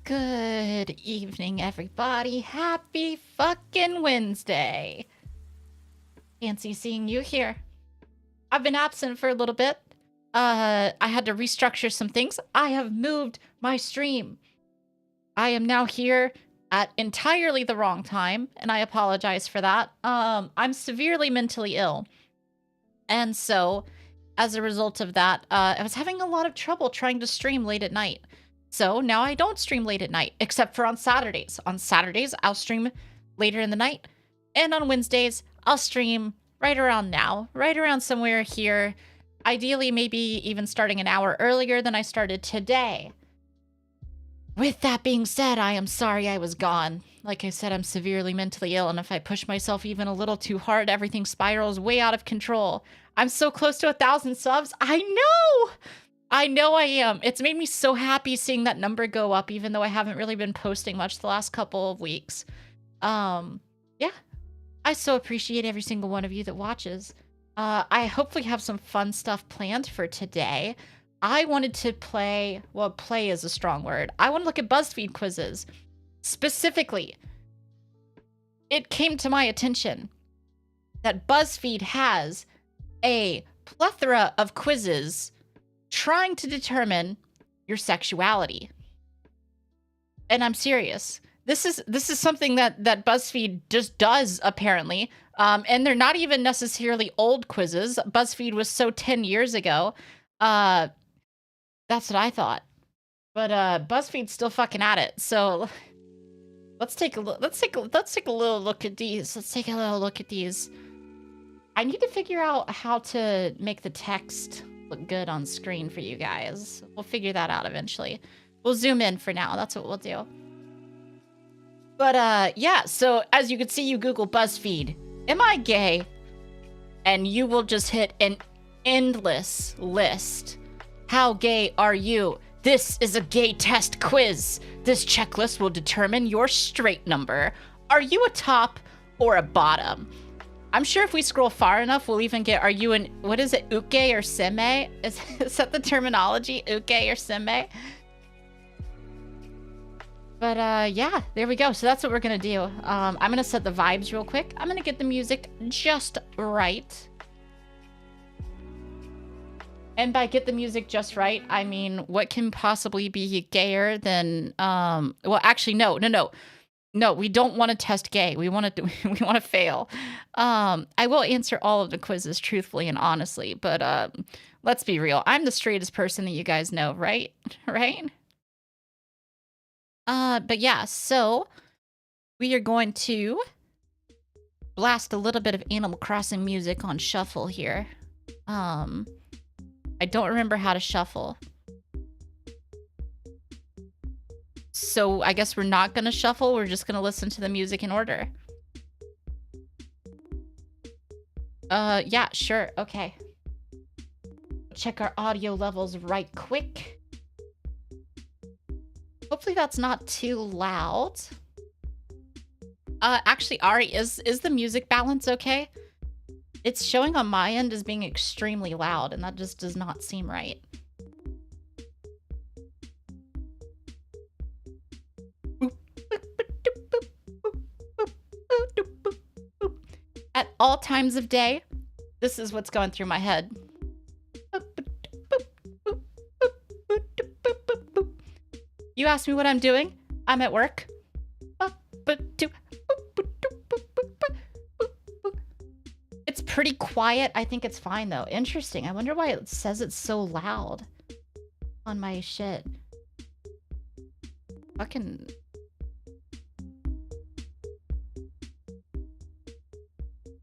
Good evening, everybody. Happy fucking Wednesday. Fancy seeing you here. I've been absent for a little bit. I had to restructure some things. I have moved my stream. I am now here at entirely the wrong time, and I apologize for that. I'm severely mentally ill. And so, as a result of that, I was having a lot of trouble trying to stream late at night. So now I don't stream late at night, except for on Saturdays. On Saturdays, I'll stream later in the night. And on Wednesdays, I'll stream right around now, right around somewhere here. Ideally, maybe even starting an hour earlier than I started today. With that being said, I am sorry I was gone. Like I said, I'm severely mentally ill, and if I push myself even a little too hard, everything spirals way out of control. I'm so close to 1,000 subs. I know! I know I am. It's made me so happy seeing that number go up, even though I haven't really been posting much the last couple of weeks. Yeah. I so appreciate every single one of you that watches. I hopefully have some fun stuff planned for today. I wanted to play, well, play is a strong word. I want to look at Buzzfeed quizzes. Specifically, it came to my attention that Buzzfeed has a plethora of quizzes trying to determine your sexuality. And I'm serious. This is something that BuzzFeed just does, apparently. And they're not even necessarily old quizzes. BuzzFeed was so 10 years ago. That's what I thought. But BuzzFeed's still fucking at it. So let's take a look. Let's take a little look at these. Let's take a little look at these. I need to figure out how to make the text look good on screen for you guys. We'll figure that out eventually. We'll zoom in for now. That's what we'll do. But yeah, so as you can see, you Google BuzzFeed, am I gay? And you will just hit an endless list. How gay are you? This is a gay test quiz. This checklist will determine your straight number. Are you a top or a bottom? I'm sure if we scroll far enough, we'll even get, are you an, what is it, uke or seme? Is that the terminology, uke or seme? But yeah, there we go. So that's what we're gonna do. I'm gonna set the vibes real quick. I'm gonna get the music just right. And by get the music just right, I mean, what can possibly be gayer than, well, actually, no, we don't want to test gay. We want to fail. I will answer all of the quizzes truthfully and honestly, but let's be real. I'm the straightest person that you guys know, right? Right? But yeah, so we are going to blast a little bit of Animal Crossing music on shuffle here. I don't remember how to shuffle. So I guess we're not gonna shuffle, we're just gonna listen to the music in order. Yeah, sure, okay. Check our audio levels right quick. Hopefully that's not too loud. Actually, Ari, is the music balance okay? It's showing on my end as being extremely loud, and that just does not seem right. At all times of day, this is what's going through my head. You asked me what I'm doing? I'm at work. It's pretty quiet. I think it's fine though. Interesting. I wonder why it says it's so loud on my shit. Fucking...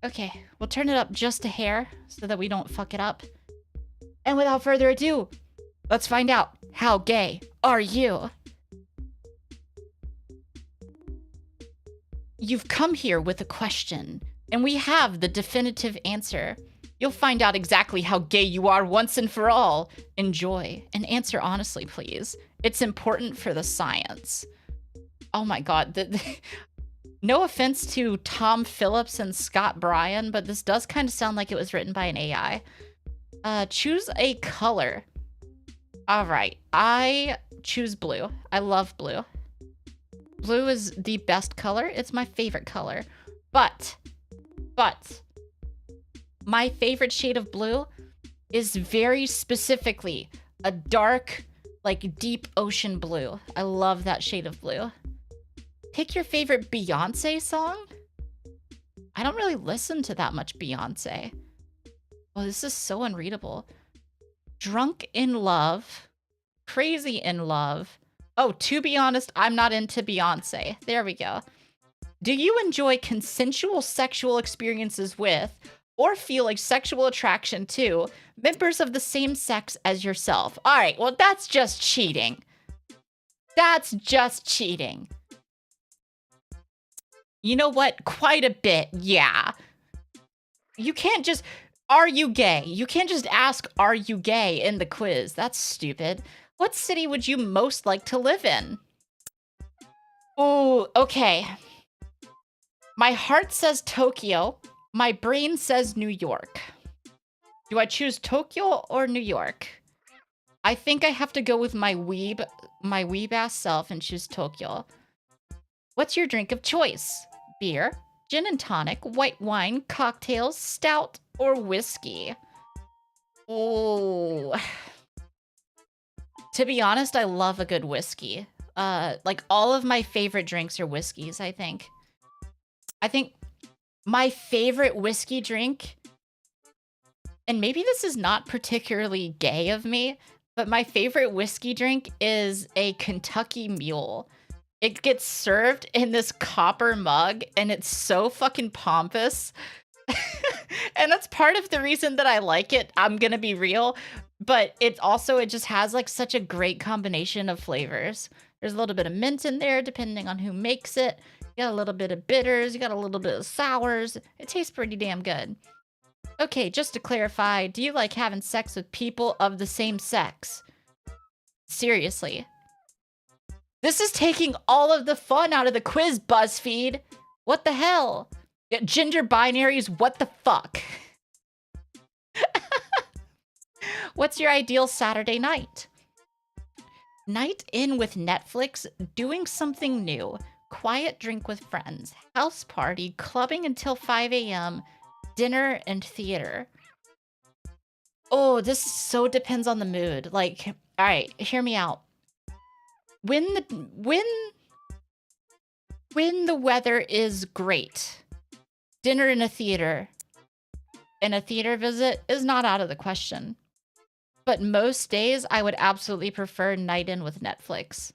Okay, we'll turn it up just a hair so that we don't fuck it up. And without further ado, let's find out, how gay are you? You've come here with a question, and we have the definitive answer. You'll find out exactly how gay you are once and for all. Enjoy, and answer honestly, please. It's important for the science. Oh my god, no offense to Tom Phillips and Scott Bryan, but this does kind of sound like it was written by an AI. Choose a color. All right, I choose blue. I love blue. Blue is the best color. It's my favorite color. But my favorite shade of blue is very specifically a dark, like deep ocean blue. I love that shade of blue. Pick your favorite Beyonce song? I don't really listen to that much Beyonce. Oh, this is so unreadable. Drunk in love. Crazy in love. Oh, to be honest, I'm not into Beyonce. There we go. Do you enjoy consensual sexual experiences with, or feel like sexual attraction to, members of the same sex as yourself? All right, well, that's just cheating. That's just cheating. You know what? Quite a bit, yeah. You can't just, are you gay? You can't just ask, are you gay in the quiz. That's stupid. What city would you most like to live in? Ooh, okay. My heart says Tokyo. My brain says New York. Do I choose Tokyo or New York? I think I have to go with my weeb ass self and choose Tokyo. What's your drink of choice? Beer, gin and tonic, white wine, cocktails, stout, or whiskey? Oh. To be honest, I love a good whiskey. Like all of my favorite drinks are whiskeys, I think. I think my favorite whiskey drink, and maybe this is not particularly gay of me, but my favorite whiskey drink is a Kentucky Mule. It gets served in this copper mug, and it's so fucking pompous. And that's part of the reason that I like it. I'm gonna be real. But it just has like such a great combination of flavors. There's a little bit of mint in there, depending on who makes it. You got a little bit of bitters, you got a little bit of sours. It tastes pretty damn good. Okay, just to clarify, do you like having sex with people of the same sex? Seriously. This is taking all of the fun out of the quiz, Buzzfeed. What the hell? Gender binaries, what the fuck? What's your ideal Saturday night? Night in with Netflix, doing something new, quiet drink with friends, house party, clubbing until 5 a.m., dinner, and theater. Oh, this so depends on the mood. Like, all right, hear me out. When the weather is great, dinner in a theater and a theater visit is not out of the question. But most days, I would absolutely prefer night in with Netflix.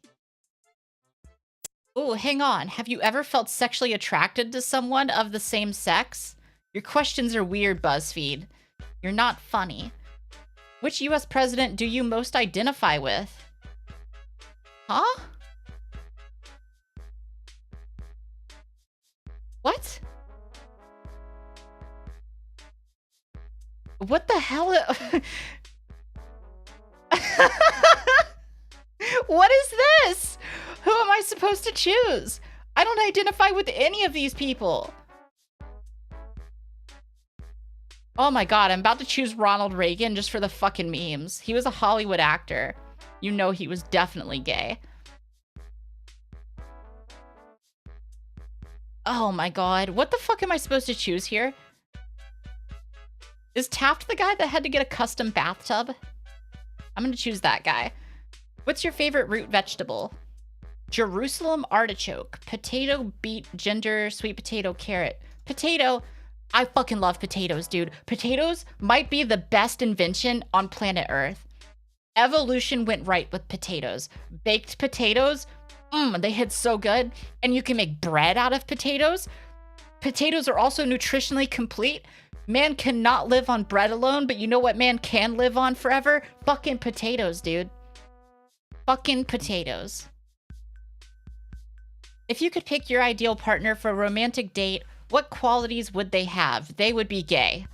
Ooh, hang on. Have you ever felt sexually attracted to someone of the same sex? Your questions are weird, BuzzFeed. You're not funny. Which US president do you most identify with? Huh? What? What the hell? What is this? Who am I supposed to choose? I don't identify with any of these people. Oh my god, I'm about to choose Ronald Reagan just for the fucking memes. He was a Hollywood actor. You know he was definitely gay. Oh my god, what the fuck am I supposed to choose here? Is Taft the guy that had to get a custom bathtub? I'm gonna choose that guy. What's your favorite root vegetable? Jerusalem artichoke, potato, beet, ginger, sweet potato, carrot. Potato. I fucking love potatoes, dude. Potatoes might be the best invention on planet Earth. Evolution went right with potatoes. Baked potatoes, they hit so good. And you can make bread out of potatoes. Potatoes are also nutritionally complete. Man cannot live on bread alone, but you know what man can live on forever? Fucking potatoes, dude. Fucking potatoes. If you could pick your ideal partner for a romantic date, what qualities would they have? They would be gay.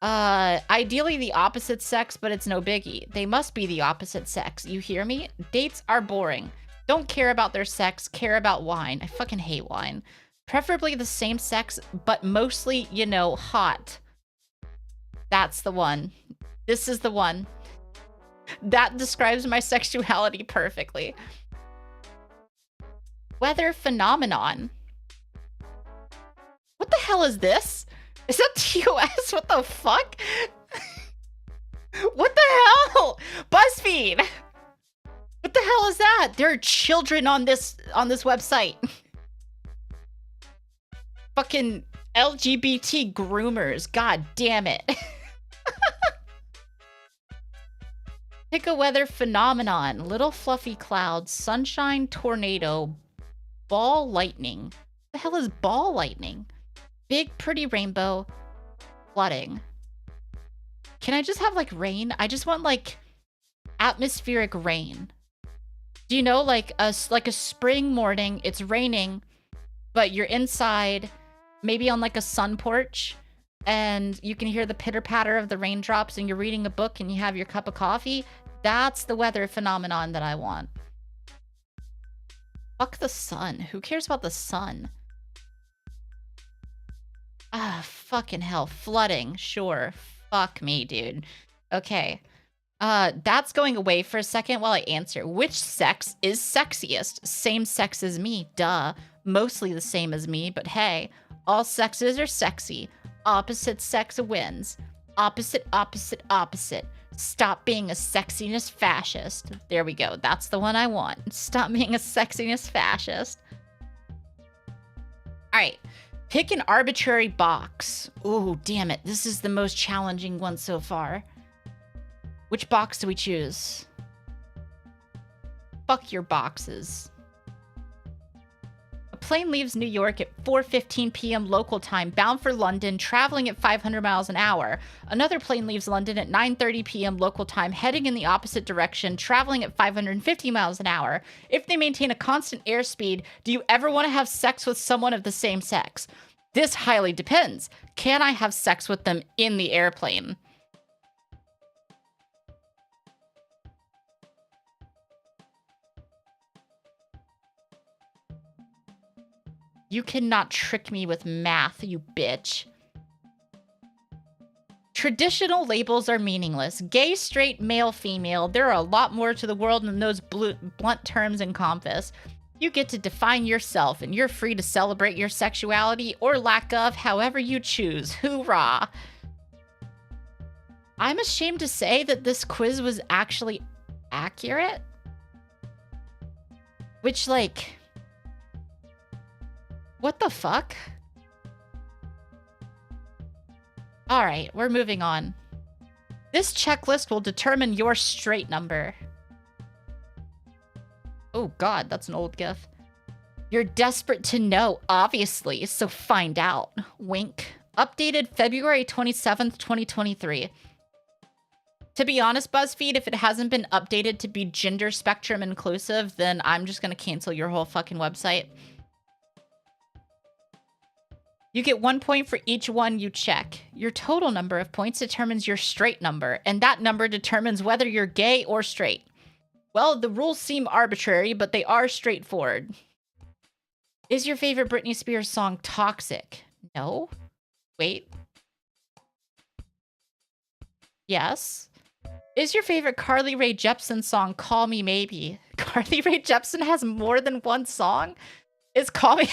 Ideally the opposite sex, but it's no biggie. They must be the opposite sex. You hear me? Dates are boring. Don't care about their sex, care about wine. I fucking hate wine. Preferably the same sex, but mostly, you know, hot. That's the one. This is the one. That describes my sexuality perfectly. Weather phenomenon. What the hell is this? Is that TOS? What the fuck? What the hell? Buzzfeed! What the hell is that? There are children on this website. Fucking LGBT groomers. God damn it. Pick a weather phenomenon. Little fluffy clouds, sunshine, tornado, ball lightning. What the hell is ball lightning? Big pretty rainbow, flooding. Can I just have like rain? I just want like atmospheric rain. Do you know, like a spring morning, it's raining, but you're inside, maybe on like a sun porch, and you can hear the pitter patter of the raindrops, and you're reading a book and you have your cup of coffee. That's the weather phenomenon that I want. Fuck the sun. Who cares about the sun? Ah, fucking hell. Flooding. Sure. Fuck me, dude. Okay. That's going away for a second while I answer. Which sex is sexiest? Same sex as me. Duh. Mostly the same as me, but hey. All sexes are sexy. Opposite sex wins. Opposite, opposite, opposite. Stop being a sexiness fascist. There we go. That's the one I want. Stop being a sexiness fascist. Alright. Pick an arbitrary box. Ooh, damn it. This is the most challenging one so far. Which box do we choose? Fuck your boxes. A plane leaves New York at 4:15 p.m. local time, bound for London, traveling at 500 miles an hour. Another plane leaves London at 9:30 p.m. local time, heading in the opposite direction, traveling at 550 miles an hour. If they maintain a constant airspeed, do you ever want to have sex with someone of the same sex? This highly depends. Can I have sex with them in the airplane? You cannot trick me with math, you bitch. Traditional labels are meaningless. Gay, straight, male, female. There are a lot more to the world than those blunt terms encompass. You get to define yourself, and you're free to celebrate your sexuality or lack of however you choose. Hoorah! I'm ashamed to say that this quiz was actually accurate. Which, like... what the fuck? Alright, we're moving on. This checklist will determine your straight number. Oh god, that's an old gif. You're desperate to know, obviously, so find out. Wink. Updated February 27th, 2023. To be honest, Buzzfeed, if it hasn't been updated to be gender spectrum inclusive, then I'm just gonna cancel your whole fucking website. You get 1 point for each one you check. Your total number of points determines your straight number, and that number determines whether you're gay or straight. Well, the rules seem arbitrary, but they are straightforward. Is your favorite Britney Spears song Toxic? No. Wait. Yes. Is your favorite Carly Rae Jepsen song Call Me Maybe? Carly Rae Jepsen has more than one song? Is Call Me...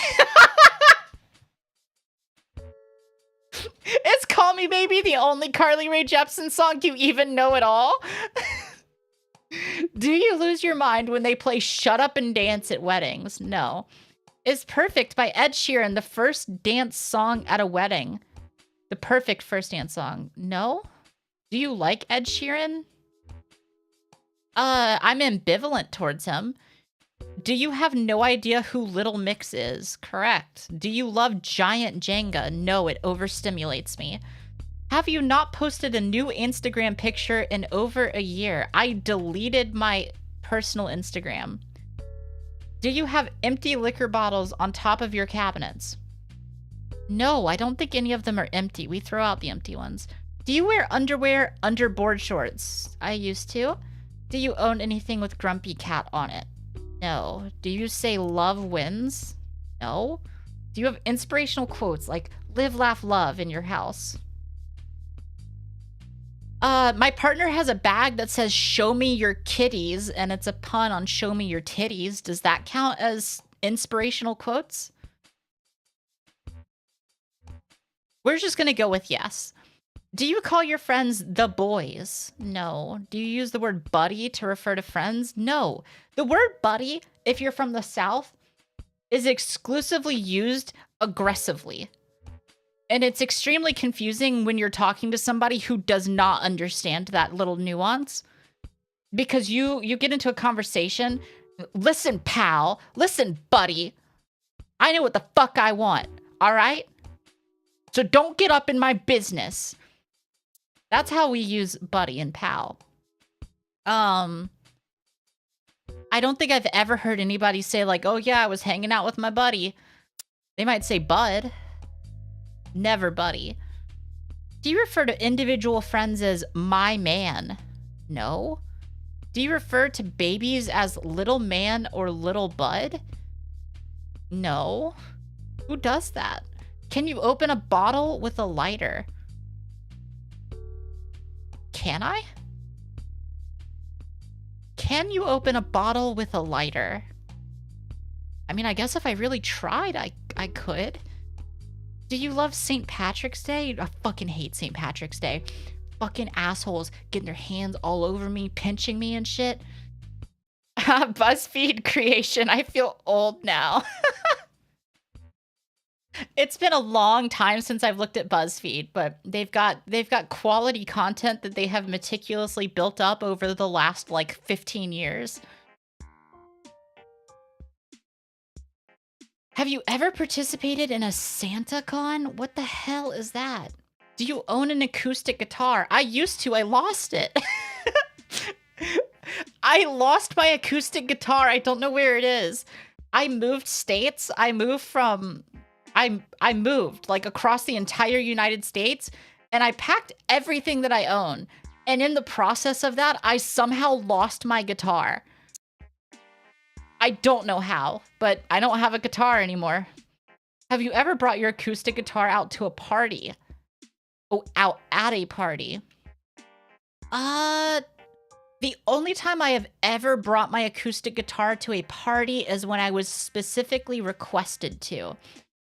Is Call Me Maybe the only Carly Rae Jepsen song you even know at all? Do you lose your mind when they play Shut Up and Dance at weddings? No. Is Perfect by Ed Sheeran the first dance song at a wedding? The perfect first dance song? No. Do you like Ed Sheeran? I'm ambivalent towards him. Do you have no idea who Little Mix is? Correct. Do you love Giant Jenga? No, it overstimulates me. Have you not posted a new Instagram picture in over a year? I deleted my personal Instagram. Do you have empty liquor bottles on top of your cabinets? No, I don't think any of them are empty. We throw out the empty ones. Do you wear underwear under board shorts? I used to. Do you own anything with Grumpy Cat on it? No. Do you say love wins? No. Do you have inspirational quotes like live, laugh, love in your house? My partner has a bag that says show me your kitties, and it's a pun on show me your titties. Does that count as inspirational quotes? We're just gonna go with yes. Do you call your friends the boys? No. Do you use the word buddy to refer to friends? No. The word buddy, if you're from the South, is exclusively used aggressively. And it's extremely confusing when you're talking to somebody who does not understand that little nuance. Because you get into a conversation, listen, pal, listen, buddy, I know what the fuck I want, all right? So don't get up in my business. That's how we use buddy and pal. I don't think I've ever heard anybody say like, oh yeah, I was hanging out with my buddy. They might say bud. Never buddy. Do you refer to individual friends as my man? No. Do you refer to babies as little man or little bud? No. Who does that? Can you open a bottle with a lighter? Can I? Can you open a bottle with a lighter? I mean, I guess if I really tried, I could. Do you love St. Patrick's Day? I fucking hate St. Patrick's Day. Fucking assholes getting their hands all over me, pinching me and shit. Buzzfeed creation. I feel old now. It's been a long time since I've looked at BuzzFeed, but they've got quality content that they have meticulously built up over the last like 15 years. Have you ever participated in a SantaCon? What the hell is that? Do you own an acoustic guitar? I used to. I lost it. I lost my acoustic guitar. I don't know where it is. I moved states. I moved like across the entire United States, and I packed everything that I own. And in the process of that, I somehow lost my guitar. I don't know how, but I don't have a guitar anymore. Have you ever brought your acoustic guitar out to a party? Oh, out at a party. The only time I have ever brought my acoustic guitar to a party is when I was specifically requested to.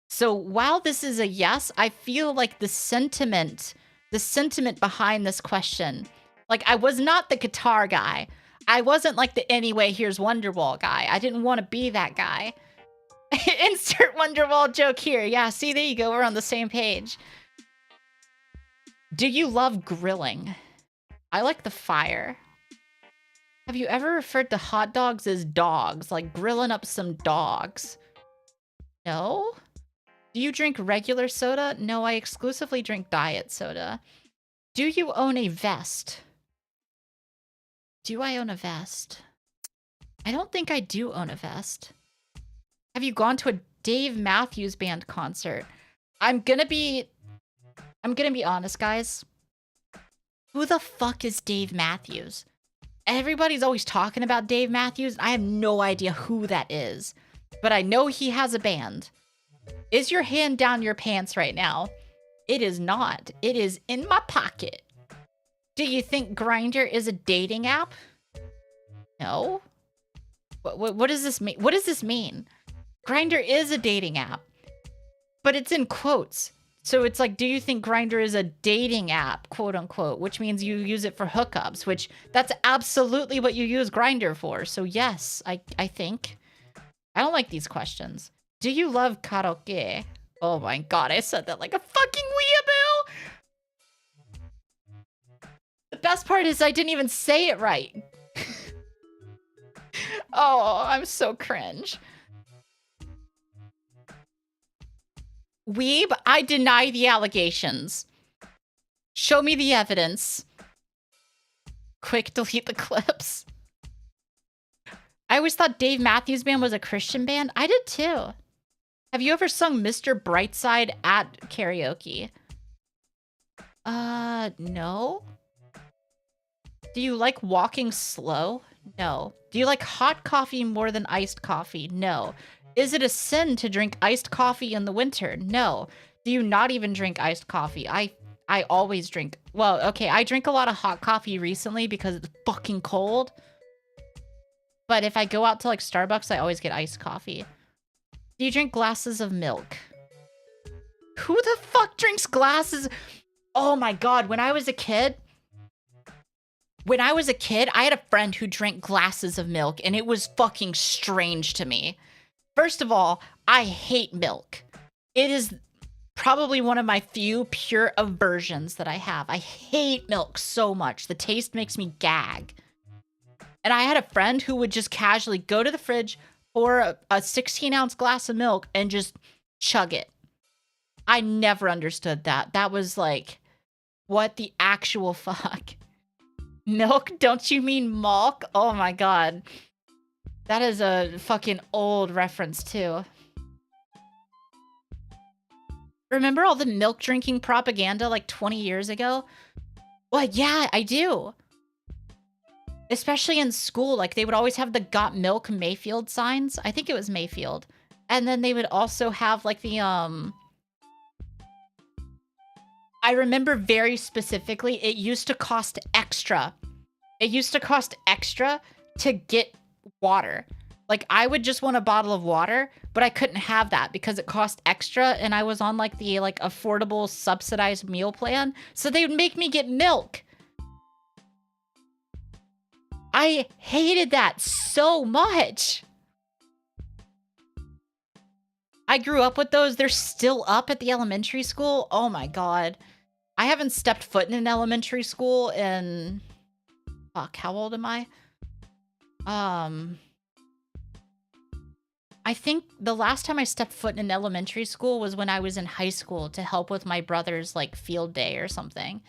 So while this is a yes, I feel like the sentiment behind this question, like I was not the guitar guy. I wasn't like the anyway, here's Wonderwall guy. I didn't want to be that guy. Insert Wonderwall joke here. Yeah, see, there you go. We're on the same page. Do you love grilling? I like the fire. Have you ever referred to hot dogs as dogs, like grilling up some dogs? No? Do you drink regular soda? No, I exclusively drink diet soda. Do you own a vest? Do I own a vest? I don't think I do own a vest. Have you gone to a Dave Matthews Band concert? I'm gonna be honest, guys. Who the fuck is Dave Matthews? Everybody's always talking about Dave Matthews. I have no idea who that is, but I know he has a band. Is your hand down your pants right now? It is not. It is in my pocket. Do you think Grindr is a dating app? No. What does this mean? What does this mean? Grindr is a dating app, but it's in quotes. So it's like, do you think Grindr is a dating app, quote unquote, which means you use it for hookups, which that's absolutely what you use Grindr for. So yes, I think. I don't like these questions. Do you love karaoke? Oh my god, I said that like a fucking weeaboo! The best part is I didn't even say it right. Oh, I'm so cringe. Weeb, I deny the allegations. Show me the evidence. Quick, delete the clips. I always thought Dave Matthews Band was a Christian band. I did too. Have you ever sung Mr. Brightside at karaoke? No. Do you like walking slow? No. Do you like hot coffee more than iced coffee? No. Is it a sin to drink iced coffee in the winter? No. Do you not even drink iced coffee? I always drink. Well, okay, I drink a lot of hot coffee recently because it's fucking cold. But if I go out to like Starbucks, I always get iced coffee. Do you drink glasses of milk? Who the fuck drinks glasses? Oh my god, when I was a kid, I had a friend who drank glasses of milk, and it was fucking strange to me. First of all, I hate milk. It is probably one of my few pure aversions that I have. I hate milk so much. The taste makes me gag. And I had a friend who would just casually go to the fridge, pour a 16-ounce glass of milk, and just chug it. I never understood that. That was like, what the actual fuck? Milk? Don't you mean malk? Oh my god. That is a fucking old reference too. Remember all the milk drinking propaganda like 20 years ago? Well, yeah, I do. Especially in school, like they would always have the Got Milk Mayfield signs. I think it was Mayfield. And then they would also have like the I remember very specifically, it used to cost extra. It used to cost extra to get water. Like, I would just want a bottle of water, but I couldn't have that because it cost extra, and I was on, like, the, like, affordable subsidized meal plan, so they would make me get milk. I hated that so much. I grew up with those. They're still up at the elementary school. Oh, my God. I haven't stepped foot in an elementary school in... Fuck, how old am I? I think the last time I stepped foot in an elementary school was when I was in high school to help with my brother's, like, field day or something.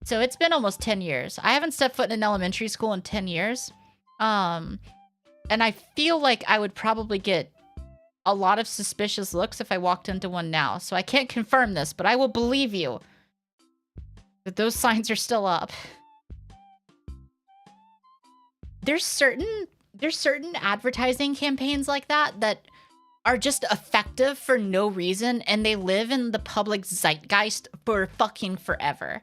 So it's been almost 10 years. I haven't stepped foot in an elementary school in 10 years. And I feel like I would probably get a lot of suspicious looks if I walked into one now. So I can't confirm this, but I will believe you that those signs are still up. There's certain advertising campaigns like that are just effective for no reason, and they live in the public zeitgeist for fucking forever.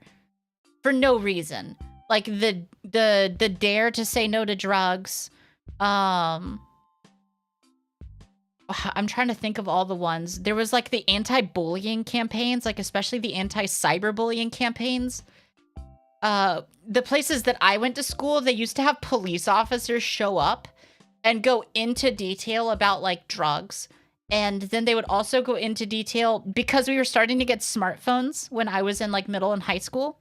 For no reason. Like the dare to say no to drugs. I'm trying to think of all the ones. There was like the anti-bullying campaigns, like especially the anti-cyberbullying campaigns. The places that I went to school, they used to have police officers show up and go into detail about like drugs. And then they would also go into detail because we were starting to get smartphones when I was in like middle and high school.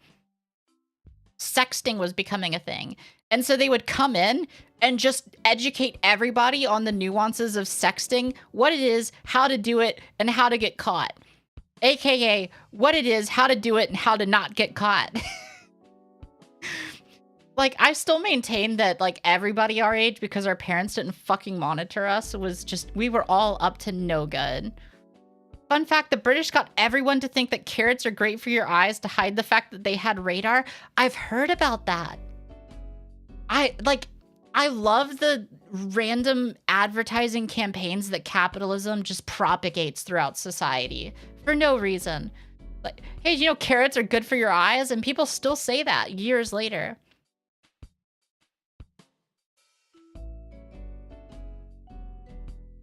Sexting was becoming a thing. And so they would come in and just educate everybody on the nuances of sexting, what it is, how to do it, and how to get caught. AKA, what it is, how to do it, and how to not get caught. Like, I still maintain that, like, everybody our age, because our parents didn't fucking monitor us, was just, we were all up to no good. Fun fact, the British got everyone to think that carrots are great for your eyes to hide the fact that they had radar. I've heard about that. I love the random advertising campaigns that capitalism just propagates throughout society for no reason. Like, hey, you know, carrots are good for your eyes? And people still say that years later.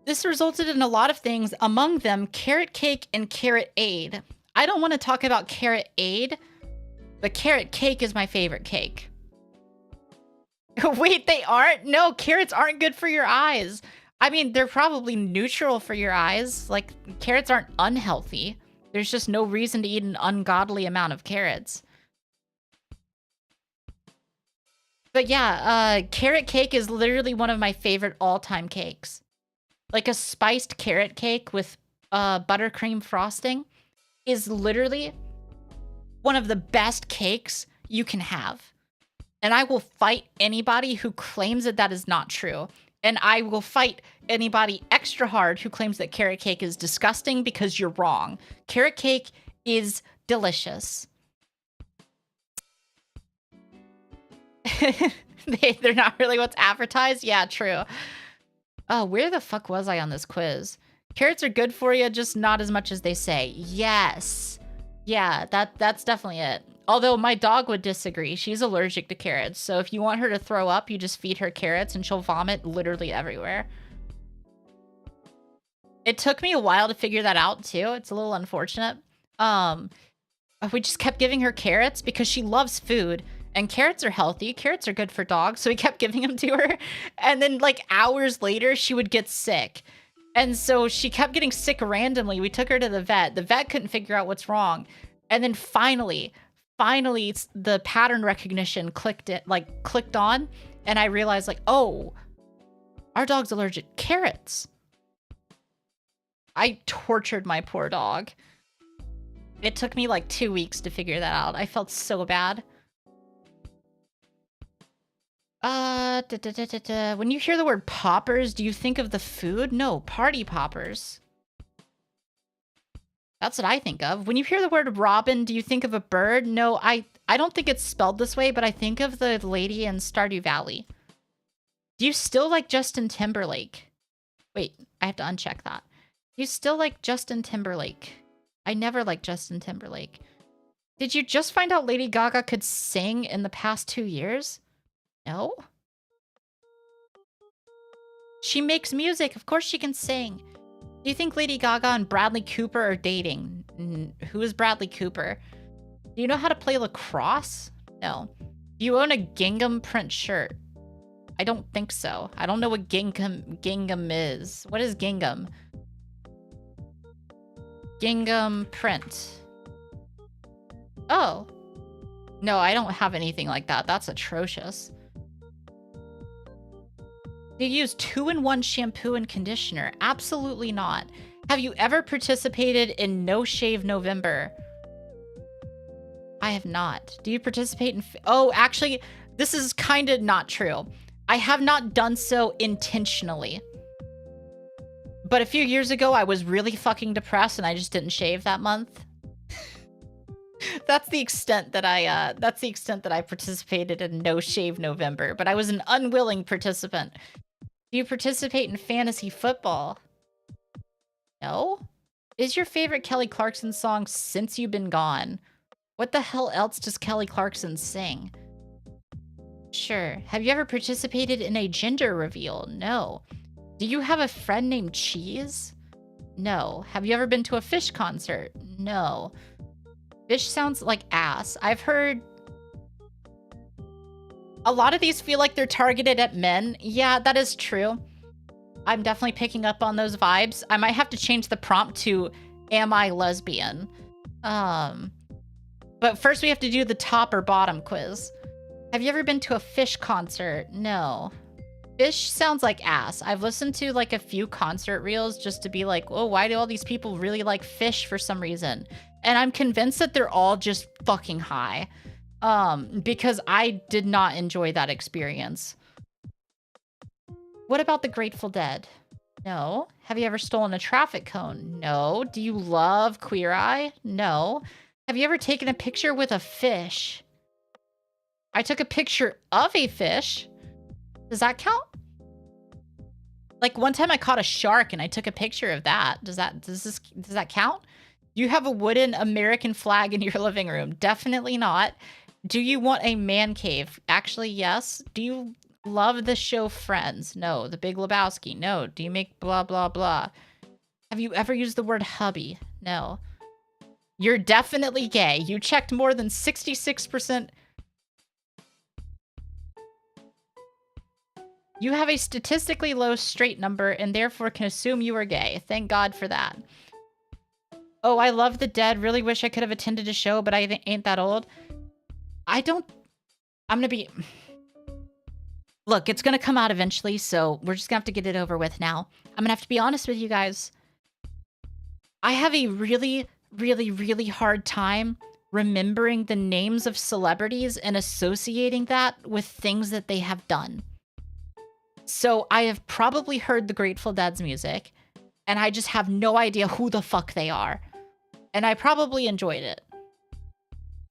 This resulted in a lot of things, among them carrot cake and carrot aid. I don't want to talk about carrot aid, but carrot cake is my favorite cake. Wait, they aren't? No, carrots aren't good for your eyes. I mean, they're probably neutral for your eyes. Like, carrots aren't unhealthy. There's just no reason to eat an ungodly amount of carrots. But yeah, carrot cake is literally one of my favorite all-time cakes. Like a spiced carrot cake with buttercream frosting is literally one of the best cakes you can have. And I will fight anybody who claims that that is not true. And I will fight anybody extra hard who claims that carrot cake is disgusting because you're wrong. Carrot cake is delicious. They're not really what's advertised? Yeah, true. Oh, where the fuck was I on this quiz? Carrots are good for you, just not as much as they say. Yes. Yeah, that's definitely it. Although my dog would disagree. She's allergic to carrots. So if you want her to throw up, you just feed her carrots and she'll vomit literally everywhere. It took me a while to figure that out too. It's a little unfortunate. Um, we just kept giving her carrots because she loves food. And carrots are healthy. Carrots are good for dogs. So we kept giving them to her. And then like hours later, she would get sick. And so she kept getting sick randomly. We took her to the vet. The vet couldn't figure out what's wrong. And then finally, the pattern recognition clicked on. And I realized like, oh, our dog's allergic to carrots. I tortured my poor dog. It took me like 2 weeks to figure that out. I felt so bad. When you hear the word poppers, do you think of the food? No, party poppers. That's what I think of. When you hear the word robin, do you think of a bird? No, I don't think it's spelled this way, but I think of the lady in Stardew Valley. Do you still like Justin Timberlake? Wait, I have to uncheck that. Do you still like Justin Timberlake? I never liked Justin Timberlake. Did you just find out Lady Gaga could sing in the past 2 years? No? She makes music. Of course she can sing. Do you think Lady Gaga and Bradley Cooper are dating? Who is Bradley Cooper? Do you know how to play lacrosse? No. Do you own a gingham print shirt? I don't think so. I don't know what gingham is. What is gingham? Gingham print. Oh. No, I don't have anything like that. That's atrocious. Do you use 2-in-1 shampoo and conditioner? Absolutely not. Have you ever participated in No Shave November? I have not. Do you participate in... Oh, actually, this is kind of not true. I have not done so intentionally. But a few years ago, I was really fucking depressed and I just didn't shave that month. That's the extent that I participated in No Shave November, but I was an unwilling participant. Do you participate in fantasy football? No? Is your favorite Kelly Clarkson song Since You've Been Gone? What the hell else does Kelly Clarkson sing? Sure. Have you ever participated in a gender reveal? No. Do you have a friend named Cheese? No. Have you ever been to a Fish concert? No. Fish sounds like ass. I've heard... A lot of these feel like they're targeted at men. Yeah, that is true. I'm definitely picking up on those vibes. I might have to change the prompt to, am I lesbian? But first we have to do the top or bottom quiz. Have you ever been to a Fish concert? No. Fish sounds like ass. I've listened to like a few concert reels just to be like, oh, why do all these people really like Fish for some reason? And I'm convinced that they're all just fucking high. Because I did not enjoy that experience. What about the Grateful Dead? No. Have you ever stolen a traffic cone? No. Do you love Queer Eye? No. Have you ever taken a picture with a fish? I took a picture of a fish. Does that count? Like one time I caught a shark and I took a picture of that. Does that count? You have a wooden American flag in your living room. Definitely not. Do you want a man cave? Actually, yes. Do you love the show Friends? No. The Big Lebowski? No. Do you make blah, blah, blah? Have you ever used the word hubby? No. You're definitely gay. You checked more than 66%. You have a statistically low straight number and therefore can assume you are gay. Thank God for that. Oh, I love the Dead. Really wish I could have attended a show, but I ain't that old. I'm gonna be... Look, it's gonna come out eventually, so we're just gonna have to get it over with now. I'm gonna have to be honest with you guys. I have a really, really, really hard time remembering the names of celebrities and associating that with things that they have done. So I have probably heard the Grateful Dead's music, and I just have no idea who the fuck they are. And I probably enjoyed it.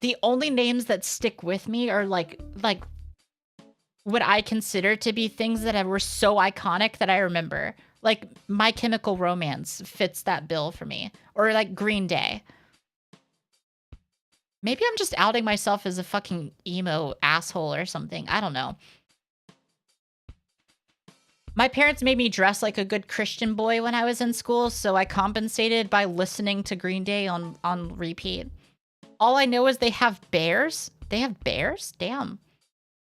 The only names that stick with me are like what I consider to be things that were so iconic that I remember. Like My Chemical Romance fits that bill for me. Or like Green Day. Maybe I'm just outing myself as a fucking emo asshole or something. I don't know. My parents made me dress like a good Christian boy when I was in school, so I compensated by listening to Green Day on repeat. All I know is they have bears. They have bears? Damn.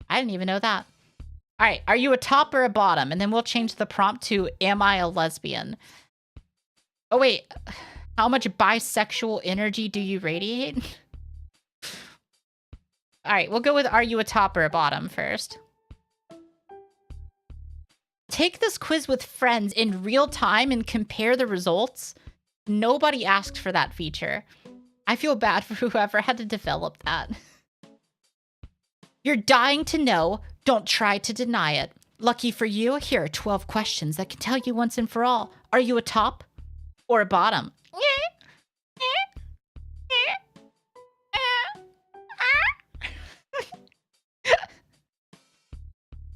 I didn't even know that. All right, are you a top or a bottom? And then we'll change the prompt to, am I a lesbian? Oh, wait. How much bisexual energy do you radiate? All right, we'll go with, are you a top or a bottom first? Take this quiz with friends in real time and compare the results. Nobody asked for that feature. I feel bad for whoever had to develop that. You're dying to know. Don't try to deny it. Lucky for you, here are 12 questions that can tell you once and for all. Are you a top or a bottom?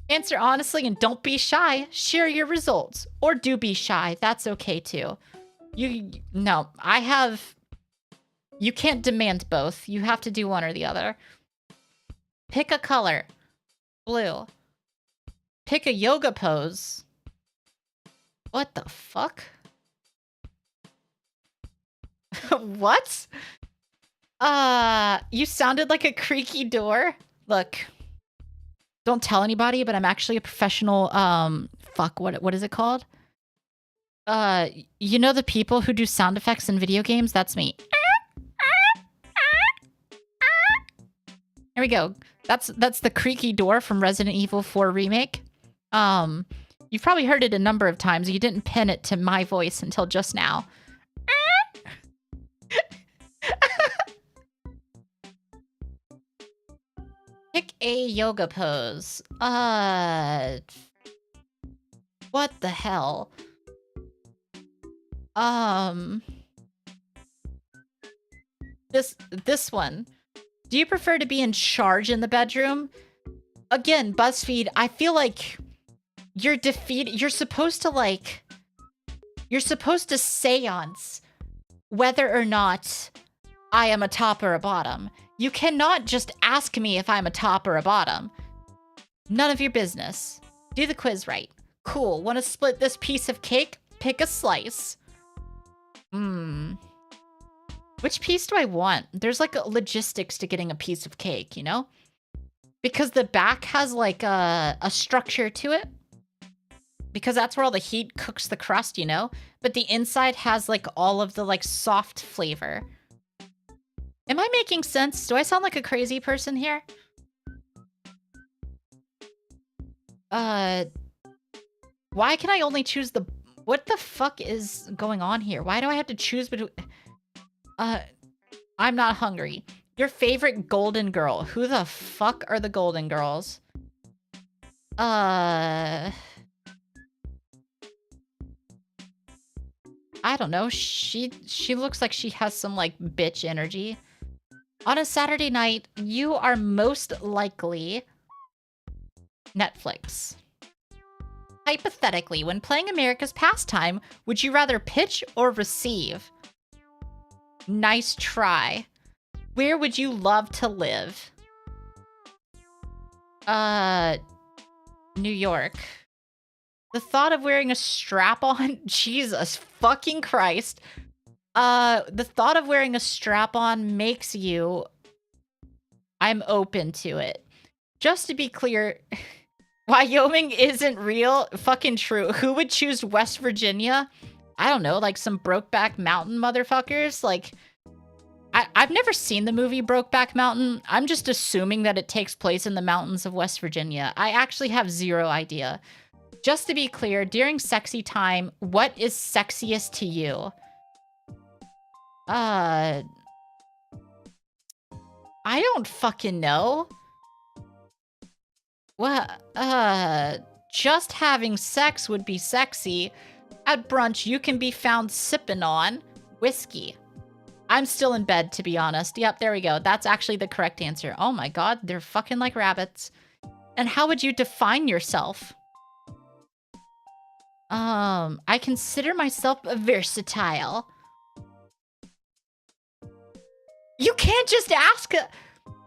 Answer honestly and don't be shy. Share your results. Or do be shy. That's okay too. No, I have... You can't demand both. You have to do one or the other. Pick a color. Blue. Pick a yoga pose. What the fuck? What? You sounded like a creaky door. Look. Don't tell anybody, but I'm actually a professional, fuck, what is it called? You know the people who do sound effects in video games? That's me. There we go. That's the creaky door from Resident Evil 4 Remake. You've probably heard it a number of times. You didn't pin it to my voice until just now. Pick a yoga pose. What the hell? This one. Do you prefer to be in charge in the bedroom? Again, Buzzfeed, I feel like you're defeated. You're supposed to seance whether or not I am a top or a bottom. You cannot just ask me if I'm a top or a bottom. None of your business. Do the quiz right. Cool. Want to split this piece of cake? Pick a slice. Which piece do I want? There's like a logistics to getting a piece of cake, you know? Because the back has like a structure to it. Because that's where all the heat cooks the crust, you know? But the inside has like all of the like soft flavor. Am I making sense? Do I sound like a crazy person here? Why can I only choose the... What the fuck is going on here? Why do I have to choose between... I'm not hungry. Your favorite golden girl. Who the fuck are the golden girls? I don't know. She looks like she has some, like, bitch energy. On a Saturday night, you are most likely Netflix. Hypothetically, when playing America's Pastime, would you rather pitch or receive? Nice try. Where would you love to live? New York. The thought of wearing a strap-on... Jesus fucking Christ. The thought of wearing a strap-on makes you... I'm open to it. Just to be clear, Wyoming isn't real. Fucking true. Who would choose West Virginia? I don't know, like some Brokeback Mountain motherfuckers? Like, I've never seen the movie Brokeback Mountain. I'm just assuming that it takes place in the mountains of West Virginia. I actually have zero idea. Just to be clear, during sexy time, what is sexiest to you? I don't fucking know. What? Just having sex would be sexy. At brunch, you can be found sipping on whiskey. I'm still in bed, to be honest. Yep, there we go. That's actually the correct answer. Oh my god, they're fucking like rabbits. And how would you define yourself? I consider myself versatile. You can't just ask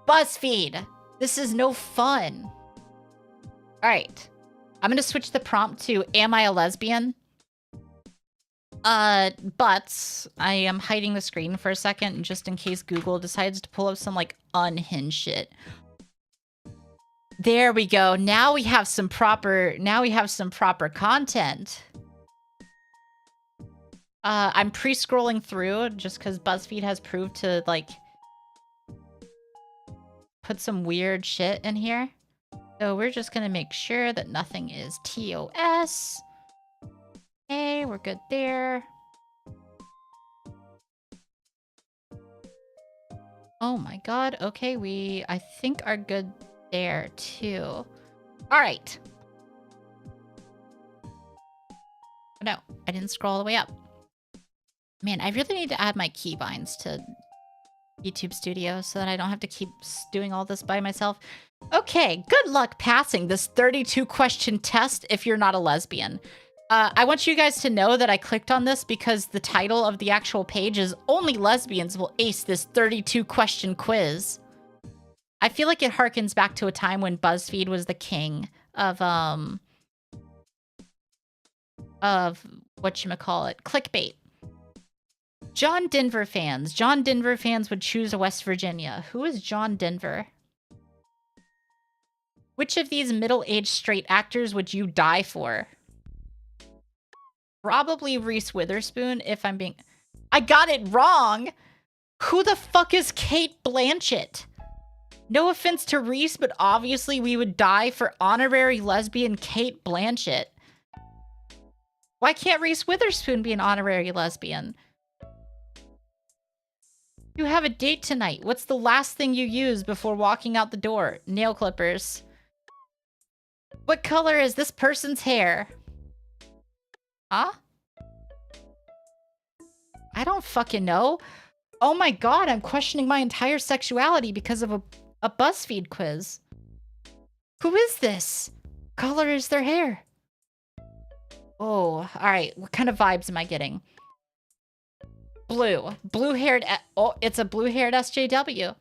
BuzzFeed. This is no fun. All right. I'm gonna switch the prompt to, am I a lesbian? But I am hiding the screen for a second just in case Google decides to pull up some, like, unhinged shit. There we go. Now we have some proper content. I'm pre-scrolling through just because BuzzFeed has proved to, like, put some weird shit in here. So we're just gonna make sure that nothing is TOS. Okay, we're good there. Oh my god. Okay, we, I think, are good there, too. All right. No, I didn't scroll all the way up. Man, I really need to add my keybinds to YouTube Studio so that I don't have to keep doing all this by myself. Okay, good luck passing this 32-question test if you're not a lesbian. I want you guys to know that I clicked on this because the title of the actual page is Only Lesbians Will Ace This 32-Question Quiz. I feel like it harkens back to a time when BuzzFeed was the king of whatchamacallit, clickbait. John Denver fans. John Denver fans would choose a West Virginia. Who is John Denver? Which of these middle-aged straight actors would you die for? Probably Reese Witherspoon, if I'm being... I got it wrong! Who the fuck is Kate Blanchett? No offense to Reese, but obviously we would die for honorary lesbian Kate Blanchett. Why can't Reese Witherspoon be an honorary lesbian? You have a date tonight. What's the last thing you use before walking out the door? Nail clippers. What color is this person's hair? Huh? I don't fucking know. Oh my god, I'm questioning my entire sexuality because of a BuzzFeed quiz. Who is this? What color is their hair? Oh, alright. What kind of vibes am I getting? Blue. Blue-haired... Oh, it's a blue-haired SJW.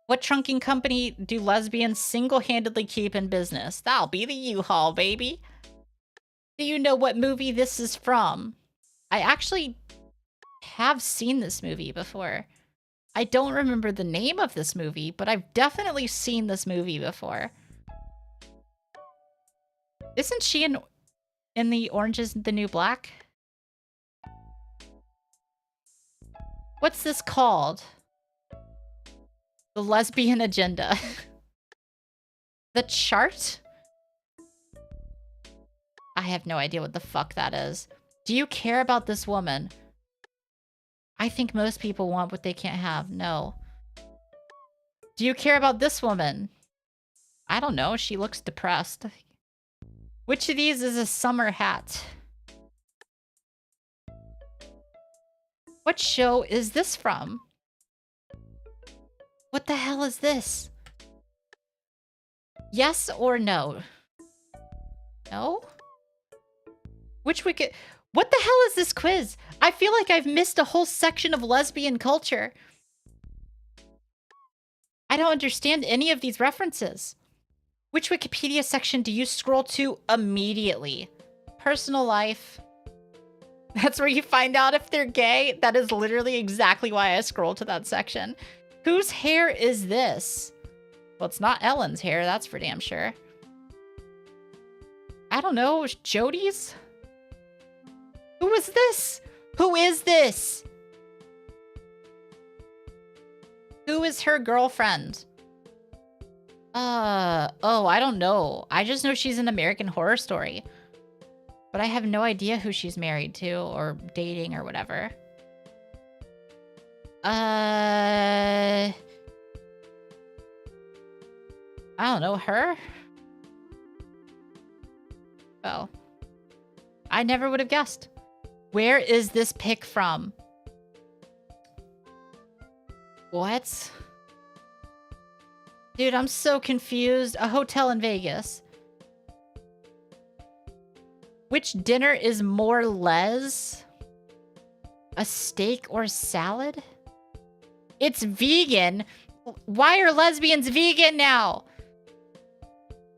What trunking company do lesbians single-handedly keep in business? That'll be the U-Haul, baby. Do you know what movie this is from? I actually have seen this movie before. I don't remember the name of this movie, but I've definitely seen this movie before. Isn't she in the Orange is the New Black? What's this called? The Lesbian Agenda. The Chart? I have no idea what the fuck that is. Do you care about this woman? I think most people want what they can't have. No. Do you care about this woman? I don't know. She looks depressed. Which of these is a summer hat? What show is this from? What the hell is this? Yes or no? No? Which wicked... What the hell is this quiz? I feel like I've missed a whole section of lesbian culture. I don't understand any of these references. Which Wikipedia section do you scroll to immediately? Personal life. That's where you find out if they're gay? That is literally exactly why I scroll to that section. Whose hair is this? Well, it's not Ellen's hair, that's for damn sure. I don't know, Jody's? Who is this? Who is this? Who is her girlfriend? Oh, I don't know. I just know she's an American Horror Story. But I have no idea who she's married to or dating or whatever. I don't know, her? Well, I never would have guessed. Where is this pic from? What? Dude, I'm so confused. A hotel in Vegas. Which dinner is more les? A steak or salad? It's vegan. Why are lesbians vegan now?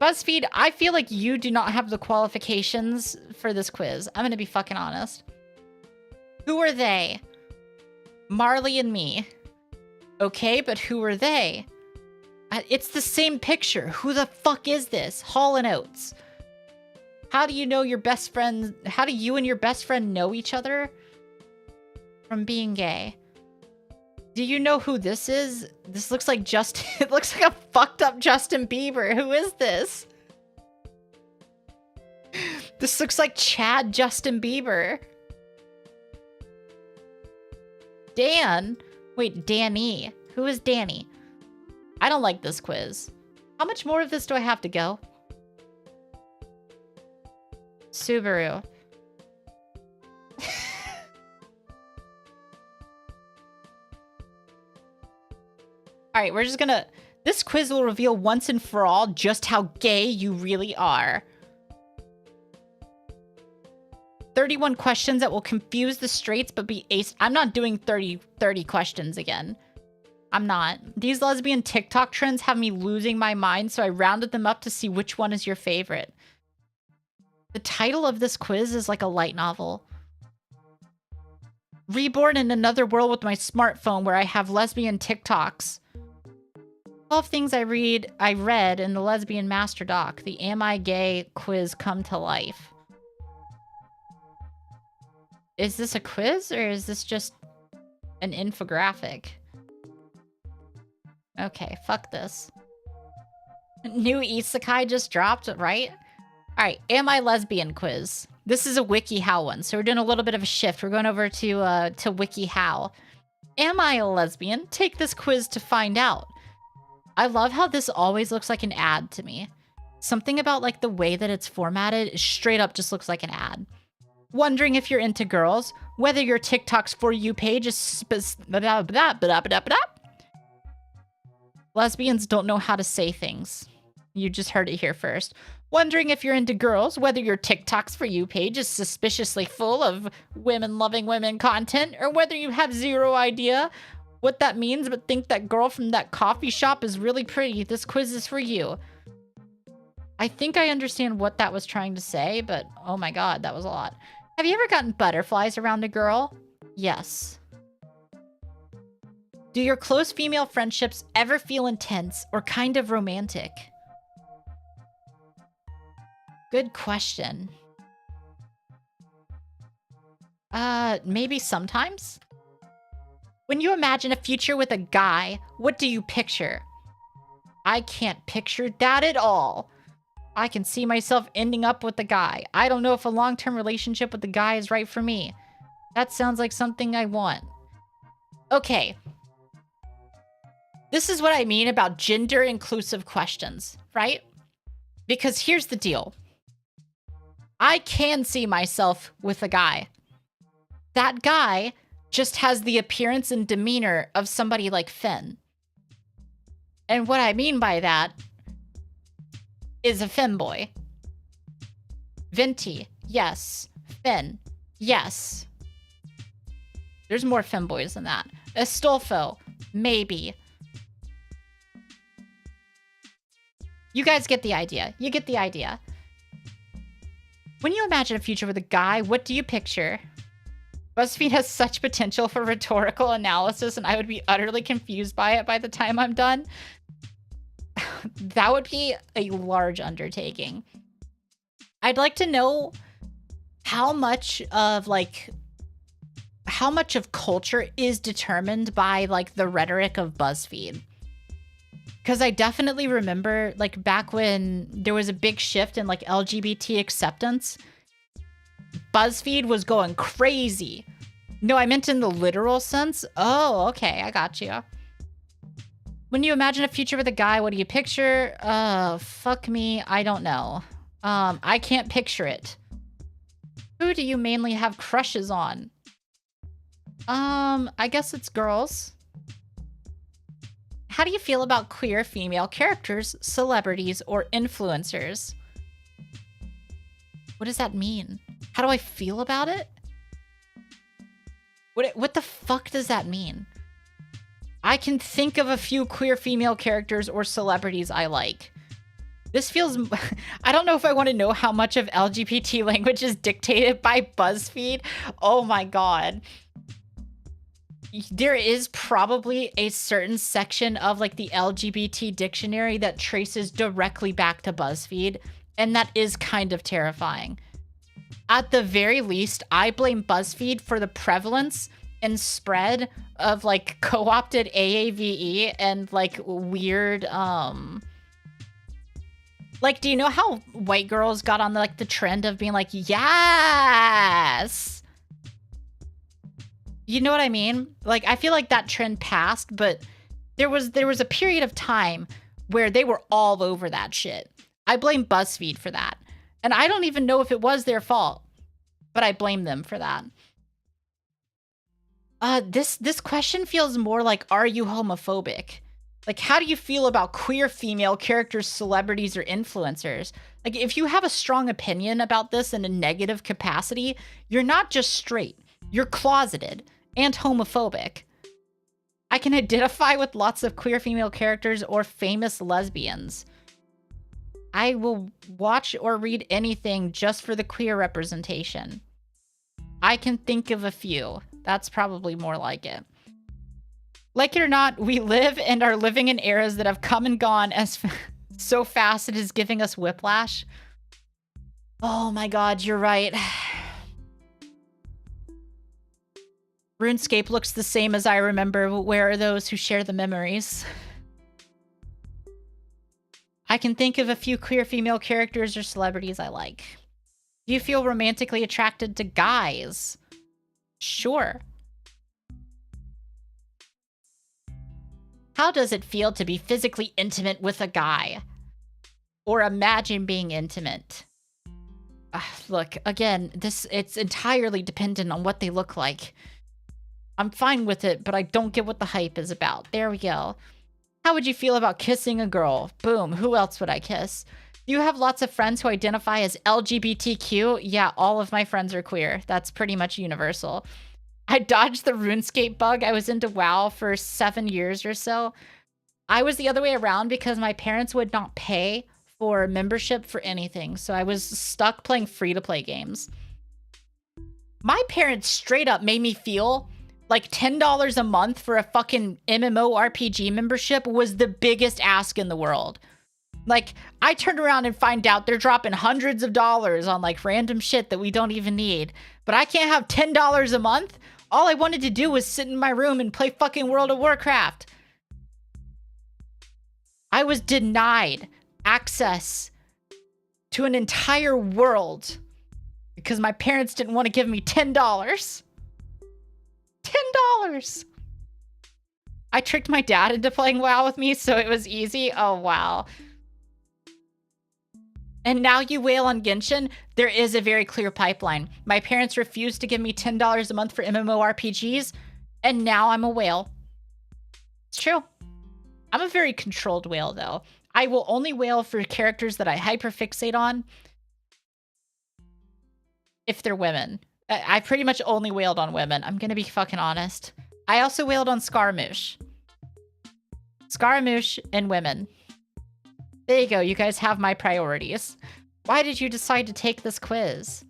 BuzzFeed, I feel like you do not have the qualifications for this quiz. I'm gonna be fucking honest. Who are they? Marley and me. Okay, but who are they? It's the same picture. Who the fuck is this? Hall & Oates. How do you know your best friend? How do you and your best friend know each other? From being gay. Do you know who this is? This looks like it looks like a fucked up Justin Bieber. Who is this? This looks like Chad Justin Bieber. Dan? Wait, Danny. Who is Danny? I don't like this quiz. How much more of this do I have to go? Subaru. Alright, we're just gonna... This quiz will reveal once and for all just how gay you really are. 31 questions that will confuse the straights but be aced. I'm not doing 30 questions again. I'm not. These lesbian TikTok trends have me losing my mind, so I rounded them up to see which one is your favorite. The title of this quiz is like a light novel. Reborn in another world with my smartphone where I have lesbian TikToks. 12 things I read in the lesbian master doc. The Am I Gay quiz come to life. Is this a quiz or is this just an infographic? Okay, fuck this. New isekai just dropped, right? Alright, Am I Lesbian quiz. This is a WikiHow one, so we're doing a little bit of a shift. We're going over to WikiHow. Am I a lesbian? Take this quiz to find out. I love how this always looks like an ad to me. Something about like the way that it's formatted straight up just looks like an ad. Wondering if you're into girls, whether your TikTok's For You page is lesbians don't know how to say things. You just heard it here first. Wondering if you're into girls, whether your TikTok's For You page is suspiciously full of women loving women content, or whether you have zero idea what that means but think that girl from that coffee shop is really pretty. This quiz is for you. I think I understand what that was trying to say, but oh my god, that was a lot. Have you ever gotten butterflies around a girl? Yes. Do your close female friendships ever feel intense or kind of romantic? Good question. Maybe sometimes? When you imagine a future with a guy, what do you picture? I can't picture that at all. I can see myself ending up with a guy. I don't know if a long-term relationship with the guy is right for me. That sounds like something I want. Okay. This is what I mean about gender-inclusive questions, right? Because here's the deal. I can see myself with a guy. That guy just has the appearance and demeanor of somebody like Finn. And what I mean by that is a femboy. Venti, yes. Finn, yes. There's more femboys than that. Astolfo, maybe. You guys get the idea. You get the idea. When you imagine a future with a guy, what do you picture? BuzzFeed has such potential for rhetorical analysis, and I would be utterly confused by it by the time I'm done. That would be a large undertaking. I'd like to know how much of culture is determined by like the rhetoric of BuzzFeed. Because I definitely remember like back when there was a big shift in like LGBT acceptance, BuzzFeed was going crazy. No, I meant in the literal sense. Oh, okay, I got you. When you imagine a future with a guy, what do you picture? Fuck me, I don't know. I can't picture it. Who do you mainly have crushes on? I guess it's girls. How do you feel about queer female characters, celebrities, or influencers? What does that mean? How do I feel about it? What the fuck does that mean? I can think of a few queer female characters or celebrities I like. This feels... I don't know if I want to know how much of LGBT language is dictated by Buzzfeed. Oh my god. There is probably a certain section of like the LGBT dictionary that traces directly back to Buzzfeed, and that is kind of terrifying. At the very least, I blame Buzzfeed for the prevalence and spread of like co-opted AAVE and like weird like, do you know how white girls got on like the trend of being like, yes? You know what I mean? Like, I feel like that trend passed, but there was a period of time where they were all over that shit. I blame BuzzFeed for that. And I don't even know if it was their fault, but I blame them for that. This question feels more like, are you homophobic? Like, how do you feel about queer female characters, celebrities, or influencers? Like, if you have a strong opinion about this in a negative capacity, you're not just straight. You're closeted and homophobic. I can identify with lots of queer female characters or famous lesbians. I will watch or read anything just for the queer representation. I can think of a few. That's probably more like it. Like it or not, we live and are living in eras that have come and gone as so fast it is giving us whiplash. Oh my god, you're right. RuneScape looks the same as I remember, but where are those who share the memories? I can think of a few queer female characters or celebrities I like. Do you feel romantically attracted to guys? Sure. How does it feel to be physically intimate with a guy? Or imagine being intimate? Look, again, it's entirely dependent on what they look like. I'm fine with it, but I don't get what the hype is about. There we go. How would you feel about kissing a girl? Boom, who else would I kiss? Do you have lots of friends who identify as LGBTQ? Yeah, all of my friends are queer. That's pretty much universal. I dodged the RuneScape bug. I was into WoW for 7 years or so. I was the other way around because my parents would not pay for membership for anything. So I was stuck playing free-to-play games. My parents straight up made me feel like $10 a month for a fucking MMORPG membership was the biggest ask in the world. Like, I turn around and find out they're dropping hundreds of dollars on like random shit that we don't even need. But I can't have $10 a month? All I wanted to do was sit in my room and play fucking World of Warcraft. I was denied access to an entire world because my parents didn't want to give me $10. $10! I tricked my dad into playing WoW with me, so it was easy. Oh, wow. And now you wail on Genshin? There is a very clear pipeline. My parents refused to give me $10 a month for MMORPGs, and now I'm a whale. It's true. I'm a very controlled whale, though. I will only wail for characters that I hyperfixate on if they're women. I pretty much only wailed on women. I'm gonna be fucking honest. I also wailed on Scaramouche. Scaramouche and women. There you go. You guys have my priorities. Why did you decide to take this quiz?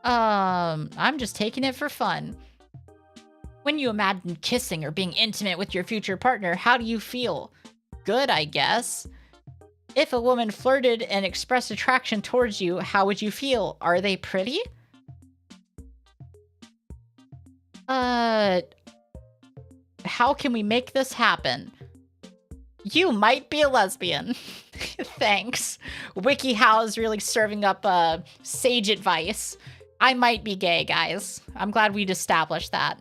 I'm just taking it for fun. When you imagine kissing or being intimate with your future partner, how do you feel? Good, I guess. If a woman flirted and expressed attraction towards you, how would you feel? Are they pretty? How can we make this happen? You might be a lesbian. Thanks. WikiHow is really serving up sage advice. I might be gay, guys. I'm glad we'd established that.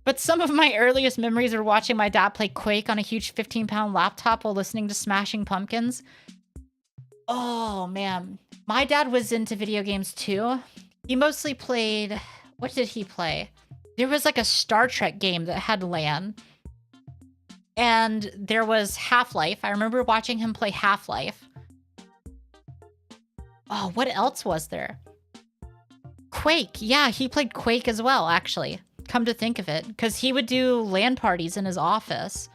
But some of my earliest memories are watching my dad play Quake on a huge 15-pound laptop while listening to Smashing Pumpkins. Oh, man. My dad was into video games, too. He mostly played... What did he play? There was like a Star Trek game that had LAN. And there was Half-Life. I remember watching him play Half-Life. Oh, what else was there? Quake. Yeah, he played Quake as well, actually. Come to think of it. Because he would do LAN parties in his office.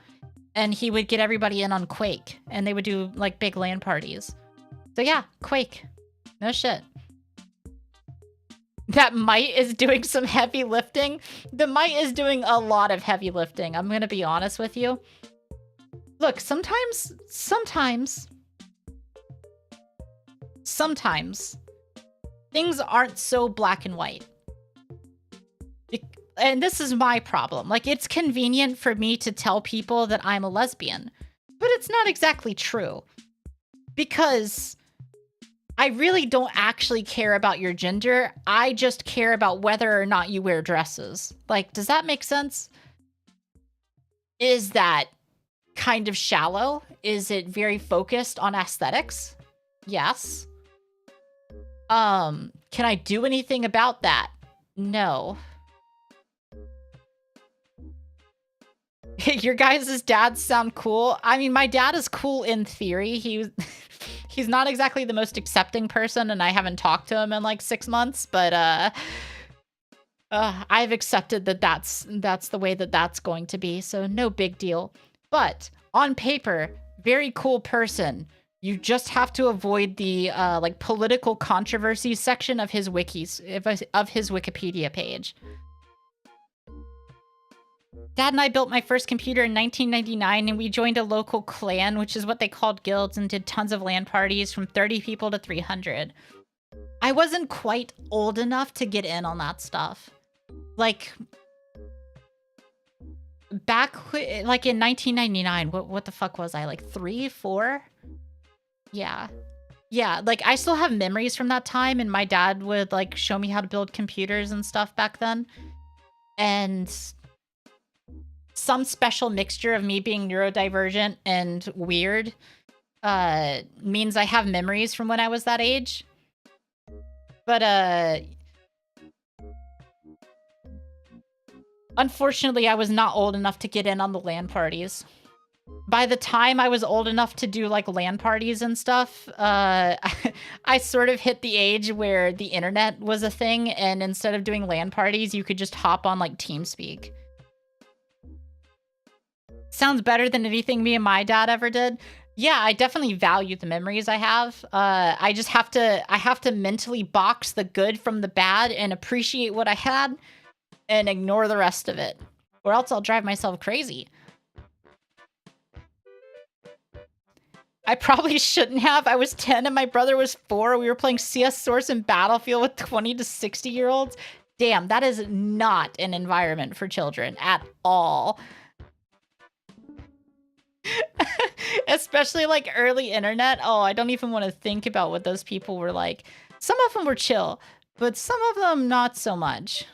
And he would get everybody in on Quake. And they would do, like, big LAN parties. So yeah, Quake. No shit. That Might is doing some heavy lifting. The Might is doing a lot of heavy lifting. I'm gonna be honest with you. Look, sometimes things aren't so black and white. And this is my problem. Like, it's convenient for me to tell people that I'm a lesbian, but it's not exactly true. Because I really don't actually care about your gender. I just care about whether or not you wear dresses. Like, does that make sense? Is that kind of shallow? Is it very focused on aesthetics? Yes. Can I do anything about that? No. Your guys' dads sound cool. I mean, my dad is cool in theory. He's not exactly the most accepting person, and I haven't talked to him in like 6 months, but I've accepted that that's the way that that's going to be, so no big deal. But on paper, very cool person. You just have to avoid the like political controversy section of his wikis, of his Wikipedia page. Dad and I built my first computer in 1999, and we joined a local clan, which is what they called guilds, and did tons of LAN parties from 30 people to 300. I wasn't quite old enough to get in on that stuff. Like, back, like in 1999, what the fuck was I, like 3, 4? Yeah. Yeah, like, I still have memories from that time, and my dad would, like, show me how to build computers and stuff back then. And some special mixture of me being neurodivergent and weird means I have memories from when I was that age. But, unfortunately, I was not old enough to get in on the LAN parties. By the time I was old enough to do, like, LAN parties and stuff, I sort of hit the age where the internet was a thing, and instead of doing LAN parties, you could just hop on, like, TeamSpeak. Sounds better than anything me and my dad ever did. Yeah, I definitely value the memories I have. I just have to mentally box the good from the bad and appreciate what I had and ignore the rest of it, or else I'll drive myself crazy. I probably shouldn't have. I was 10 and my brother was 4. We were playing CS Source and Battlefield with 20 to 60-year-olds. Damn, that is not an environment for children at all. Especially like early internet. Oh, I don't even want to think about what those people were like. Some of them were chill, but some of them not so much.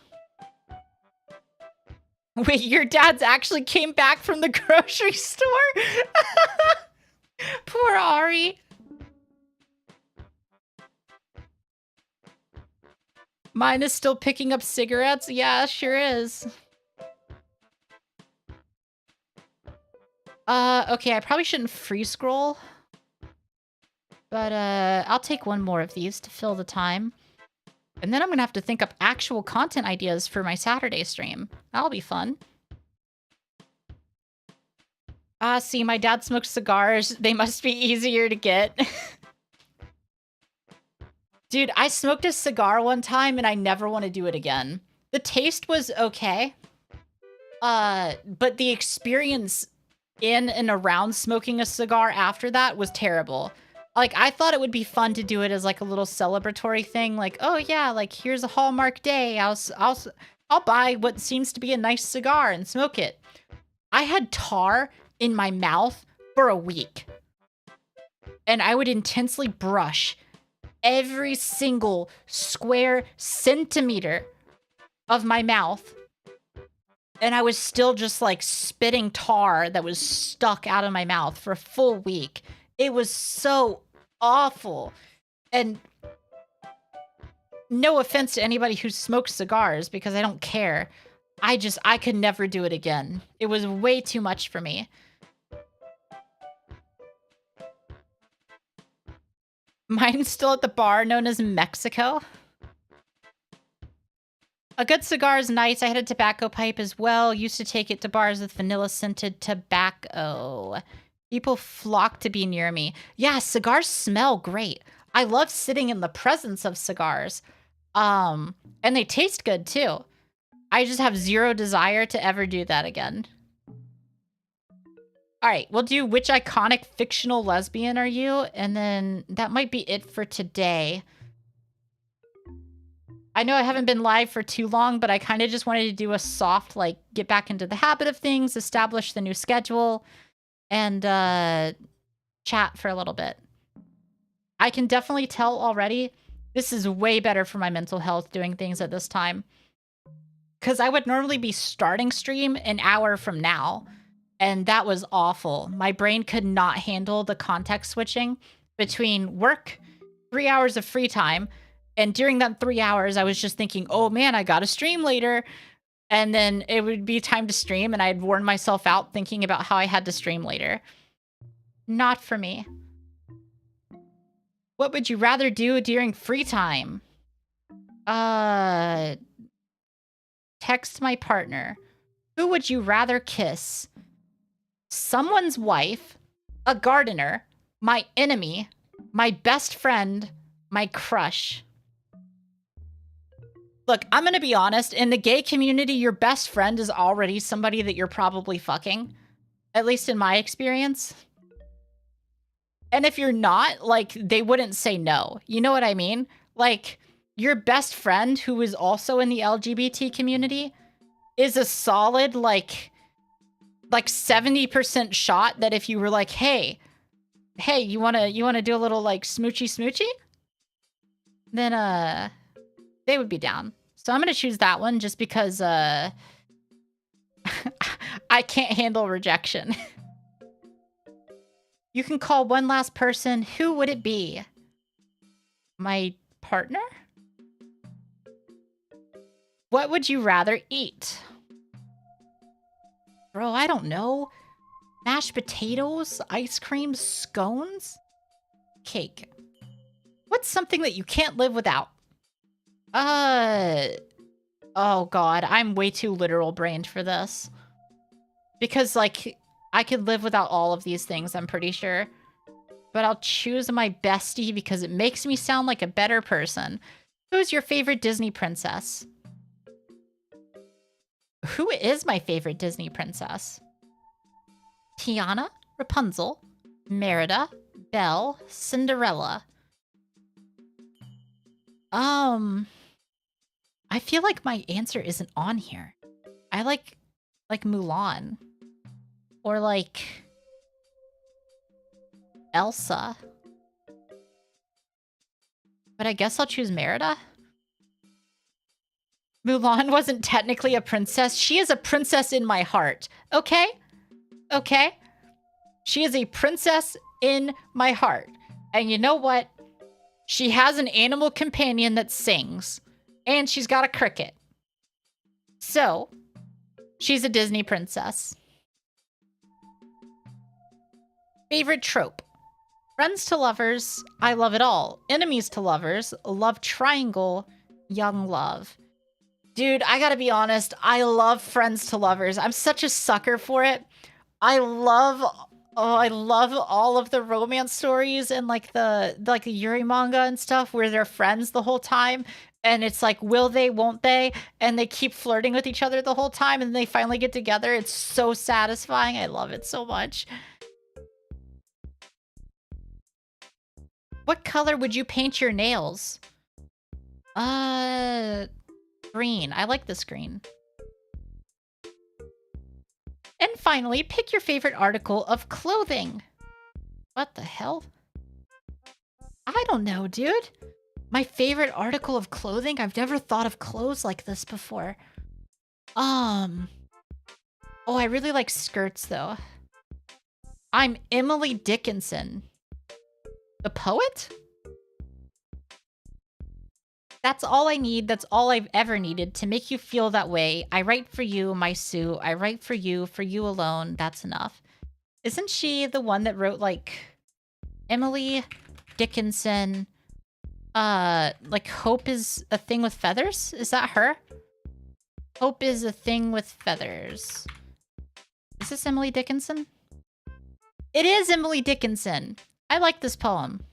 Wait, your dad's actually came back from the grocery store? Poor Ari. Mine is still picking up cigarettes? Yeah, sure is. Okay, I probably shouldn't free scroll. But, I'll take one more of these to fill the time. And then I'm gonna have to think up actual content ideas for my Saturday stream. That'll be fun. See, my dad smokes cigars. They must be easier to get. Dude, I smoked a cigar one time and I never want to do it again. The taste was okay. But the experience in and around smoking a cigar after that was terrible. Like, I thought it would be fun to do it as like a little celebratory thing. Like, oh yeah, like here's a Hallmark day. I'll buy what seems to be a nice cigar and smoke it. I had tar in my mouth for a week. And I would intensely brush every single square centimeter of my mouth. And I was still just like spitting tar that was stuck out of my mouth for a full week. It was so awful. And no offense to anybody who smokes cigars, because I don't care. I could never do it again. It was way too much for me. Mine's still at the bar known as Mexico. A good cigar is nice. I had a tobacco pipe as well. Used to take it to bars with vanilla scented tobacco. People flock to be near me. Yeah, cigars smell great. I love sitting in the presence of cigars. And they taste good too. I just have zero desire to ever do that again. All right, we'll do which iconic fictional lesbian are you? And then that might be it for today. I know I haven't been live for too long, but I kind of just wanted to do a soft, like, get back into the habit of things, establish the new schedule, and chat for a little bit. I can definitely tell already this is way better for my mental health doing things at this time. Because I would normally be starting stream an hour from now, and that was awful. My brain could not handle the context switching between work, 3 hours of free time, and during that 3 hours, I was just thinking, oh man, I gotta stream later. And then it would be time to stream, and I'd worn myself out thinking about how I had to stream later. Not for me. What would you rather do during free time? Text my partner. Who would you rather kiss? Someone's wife, a gardener, my enemy, my best friend, my crush. Look, I'm gonna be honest. In the gay community, your best friend is already somebody that you're probably fucking. At least in my experience. And if you're not, like, they wouldn't say no. You know what I mean? Like, your best friend, who is also in the LGBT community, is a solid, like 70% shot that if you were like, hey, you wanna do a little, like, smoochy? Then, they would be down. So I'm gonna choose that one just because, I can't handle rejection. You can call one last person. Who would it be? My partner? What would you rather eat? Bro, I don't know. Mashed potatoes, ice cream, scones, cake. What's something that you can't live without? Oh god, I'm way too literal brained for this. Because, like, I could live without all of these things, I'm pretty sure. But I'll choose my bestie because it makes me sound like a better person. Who's your favorite Disney princess? Who is my favorite Disney princess? Tiana, Rapunzel, Merida, Belle, Cinderella. I feel like my answer isn't on here. I like Mulan. Or like Elsa. But I guess I'll choose Merida. Mulan wasn't technically a princess. She is a princess in my heart. Okay? Okay? She is a princess in my heart. And you know what? She has an animal companion that sings. And she's got a cricket. So, she's a Disney princess. Favorite trope. Friends to lovers, I love it all. Enemies to lovers, love triangle, young love. Dude, I gotta be honest, I love friends to lovers. I'm such a sucker for it. I love all of the romance stories and like the Yuri manga and stuff where they're friends the whole time. And it's like, will they, won't they? And they keep flirting with each other the whole time and they finally get together. It's so satisfying. I love it so much. What color would you paint your nails? Green. I like this green. And finally, pick your favorite article of clothing. What the hell? I don't know, dude. My favorite article of clothing? I've never thought of clothes like this before. Oh, I really like skirts, though. I'm Emily Dickinson. The poet? That's all I need. That's all I've ever needed to make you feel that way. I write for you, my Sue. I write for you alone. That's enough. Isn't she the one that wrote, like, Emily Dickinson, like, hope is a thing with feathers? Is that her? Hope is a thing with feathers. Is this Emily Dickinson? It is Emily Dickinson. I like this poem.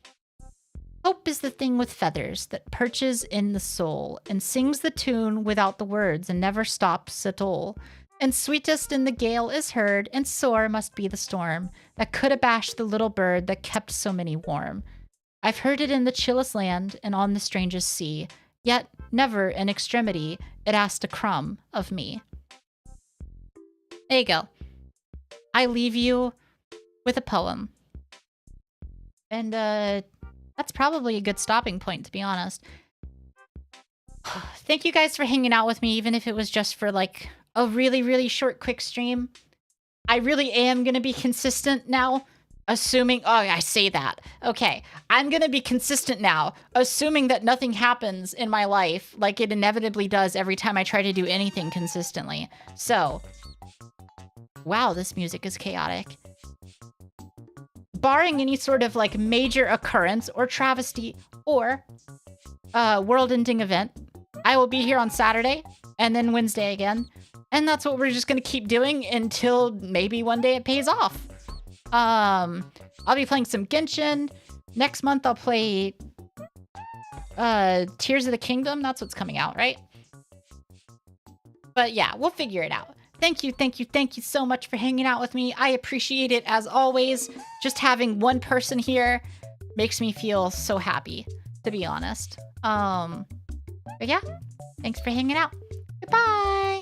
Hope is the thing with feathers that perches in the soul and sings the tune without the words and never stops at all. And sweetest in the gale is heard, and sore must be the storm that could abash the little bird that kept so many warm. I've heard it in the chillest land and on the strangest sea, yet never in extremity it asked a crumb of me. There you go. I leave you with a poem. And that's probably a good stopping point, to be honest. Thank you guys for hanging out with me, even if it was just for like a really, really short, quick stream. I really am going to be consistent now, assuming... Oh, I say that. Okay, I'm going to be consistent now, assuming that nothing happens in my life like it inevitably does every time I try to do anything consistently. So, wow, this music is chaotic. Barring any sort of like major occurrence or travesty or world-ending event, I will be here on Saturday and then Wednesday again. And that's what we're just going to keep doing until maybe one day it pays off. I'll be playing some Genshin. Next month I'll play Tears of the Kingdom. That's what's coming out, right? But yeah, we'll figure it out. Thank you, thank you, thank you so much for hanging out with me. I appreciate it as always. Just having one person here makes me feel so happy, to be honest. But yeah, thanks for hanging out. Goodbye!